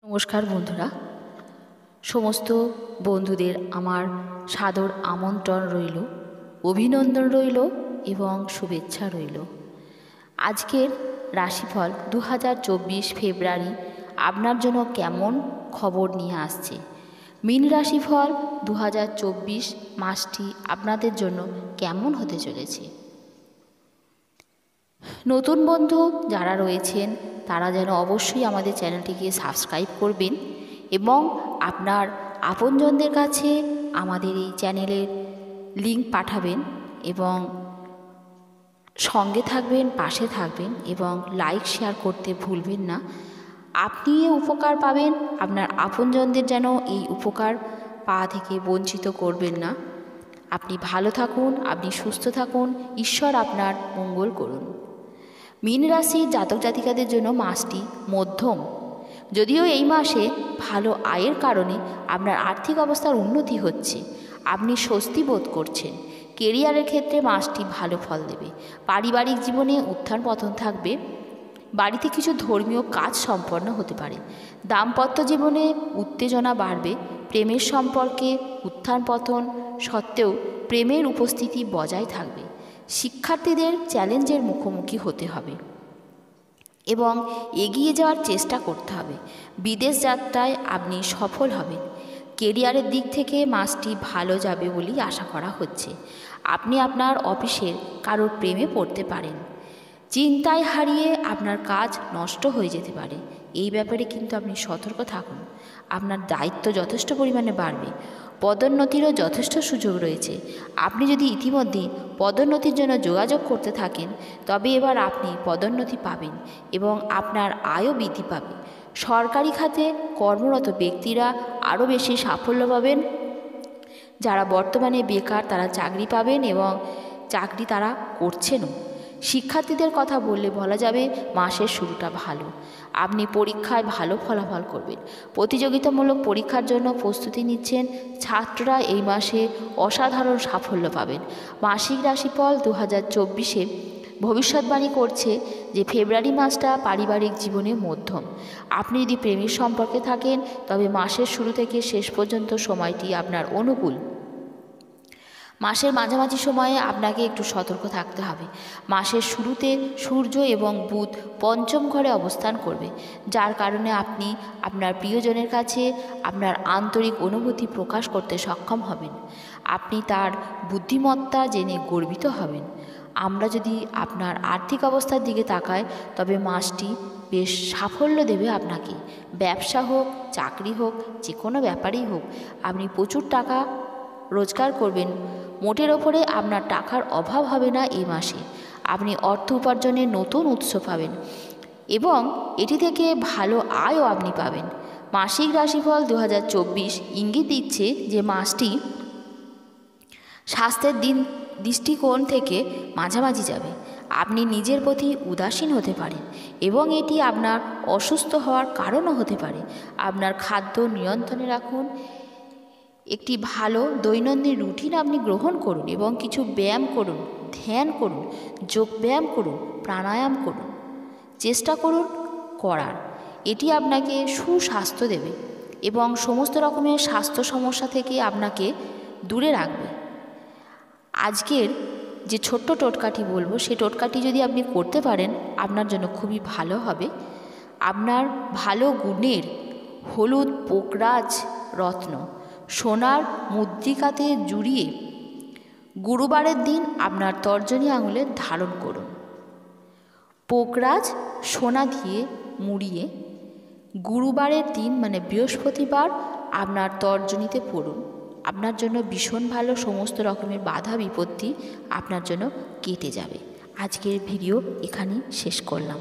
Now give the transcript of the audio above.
নমস্কার বন্ধুরা, সমস্ত বন্ধুদের আমার সাদর আমন্ত্রণ রইল, অভিনন্দন রইল এবং শুভেচ্ছা রইল। আজকের রাশিফল 2024 ফেব্রুয়ারি আপনার জন্য কেমন খবর নিয়ে আসছে। মীন রাশিফল 2024 মাসটি আপনাদের জন্য কেমন হতে চলেছে। নতুন বন্ধু যারা রয়েছেন তারা যেন অবশ্যই আমাদের চ্যানেলটিকে সাবস্ক্রাইব করবেন এবং আপনার আপনজনদের কাছে আমাদের এই চ্যানেলের লিংক পাঠাবেন এবং সঙ্গে থাকবেন, পাশে থাকবেন এবং লাইক শেয়ার করতে ভুলবেন না। আপনি উপকার পাবেন, আপনার আপনজনদের যেন এই উপকার পাওয়া থেকে বঞ্চিত করবেন না। আপনি ভালো থাকুন, আপনি সুস্থ থাকুন, ঈশ্বর আপনার মঙ্গল করুন। মীন রাশির জাতক জাতিকাদের জন্য মাসটি মধ্যম। যদিও এই মাসে ভালো আয়ের কারণে আপনার আর্থিক অবস্থার উন্নতি হচ্ছে, আপনি স্বস্তি বোধ করছেন। কেরিয়ারের ক্ষেত্রে মাসটি ভালো ফল দেবে। পারিবারিক জীবনে উত্থান পতন থাকবে। বাড়িতে কিছু ধর্মীয় কাজ সম্পন্ন হতে পারে। দাম্পত্য জীবনে উত্তেজনা বাড়বে। প্রেমের সম্পর্কে উত্থান পতন সত্ত্বেও প্রেমের উপস্থিতি বজায় থাকবে। শিক্ষার্থীদের চ্যালেঞ্জের মুখোমুখি হতে হবে এবং এগিয়ে যাওয়ার চেষ্টা করতে হবে। বিদেশ যাত্রায় আপনি সফল হবেন। কেরিয়ারের দিক থেকে মাসটি ভালো যাবে বলেই আশা করা হচ্ছে। আপনি আপনার অফিসের কারোর প্রেমে পড়তে পারেন। চিন্তায় হারিয়ে আপনার কাজ নষ্ট হয়ে যেতে পারে। এই ব্যাপারে কিন্তু আপনি সতর্ক থাকুন। আপনার দায়িত্ব যথেষ্ট পরিমাণে বাড়বে। পদোন্নতিরও যথেষ্ট সুযোগ রয়েছে। আপনি যদি ইতিমধ্যে পদোন্নতির জন্য যোগাযোগ করতে থাকেন তবে এবার আপনি পদোন্নতি পাবেন এবং আপনার আয়ও বৃদ্ধি পাবে। সরকারি খাতে কর্মরত ব্যক্তিরা আরও বেশি সাফল্য পাবেন। যারা বর্তমানে বেকার তারা চাকরি পাবেন এবং চাকরি তারা করছেনও। শিক্ষার্থীদের কথা বললে বলা যাবে মাসের শুরুটা ভালো। আপনি পরীক্ষায় ভালো ফলাফল করবেন। প্রতিযোগিতামূলক পরীক্ষার জন্য প্রস্তুতি নিচ্ছেন ছাত্ররা এই মাসে অসাধারণ সাফল্য পাবেন। মাসিক রাশিফল 2024 ভবিষ্যৎবাণী করছে যে ফেব্রুয়ারি মাসটা পারিবারিক জীবনে মধ্যম। আপনি যদি প্রেমের সম্পর্কে থাকেন তবে মাসের শুরু থেকে শেষ পর্যন্ত সময়টি আপনার অনুকূল। মাসের মাঝামাঝি সময়ে আপনাকে একটু সতর্ক থাকতে হবে। মাসের শুরুতে সূর্য এবং বুধ পঞ্চম ঘরে অবস্থান করবে, যার কারণে আপনি আপনার প্রিয়জনের কাছে আপনার আন্তরিক অনুভূতি প্রকাশ করতে সক্ষম হবেন। আপনি তার বুদ্ধিমত্তা জেনে গর্বিত হবেন। আমরা যদি আপনার আর্থিক অবস্থার দিকে তাকাই তবে মাসটি বেশ সাফল্য দেবে আপনাকে। ব্যবসা হোক, চাকরি হোক, যে কোনো ব্যাপারেই হোক, আপনি প্রচুর টাকা রোজগার করবেন। মোটের ওপরে আপনার টাকার অভাব হবে না এই মাসে। আপনি অর্থ উপার্জনের নতুন উৎস পাবেন এবং এটি থেকে ভালো আয়ও আপনি পাবেন। মাসিক রাশিফল 2024 ইঙ্গিত দিচ্ছে যে মাসটি স্বাস্থ্যের দৃষ্টিকোণ থেকে মাঝামাঝি যাবে। আপনি নিজের প্রতি উদাসীন হতে পারেন এবং এটি আপনার অসুস্থ হওয়ার কারণও হতে পারে। আপনার খাদ্য নিয়ন্ত্রণে রাখুন। একটি ভালো দৈনন্দিন রুটিন আপনি গ্রহণ করুন এবং কিছু ব্যায়াম করুন, ধ্যান করুন, যোগ ব্যায়াম করুন, প্রাণায়াম করুন। চেষ্টা করুন করার। এটি আপনাকে সুস্বাস্থ্য দেবে এবং সমস্ত রকমের স্বাস্থ্য সমস্যা থেকে আপনাকে দূরে রাখবে। আজকের যে ছোট্ট টোটকাটি বলবো সেই টোটকাটি যদি আপনি করতে পারেন আপনার জন্য খুবই ভালো হবে। আপনার ভালো গুণের হলুদ পোকরাজ রত্ন সোনার মুদ্রিকাতে জুড়িয়ে গুরুবারের দিন আপনার তর্জনী আঙুলে ধারণ করুন। পোকরাজ সোনা দিয়ে মুড়িয়ে গুরুবারের দিন মানে বৃহস্পতিবার আপনার তর্জনীতে পড়ুন। আপনার জন্য ভীষণ ভালো। সমস্ত রকমের বাধা বিপত্তি আপনার জন্য কেটে যাবে। আজকের ভিডিও এখানেই শেষ করলাম।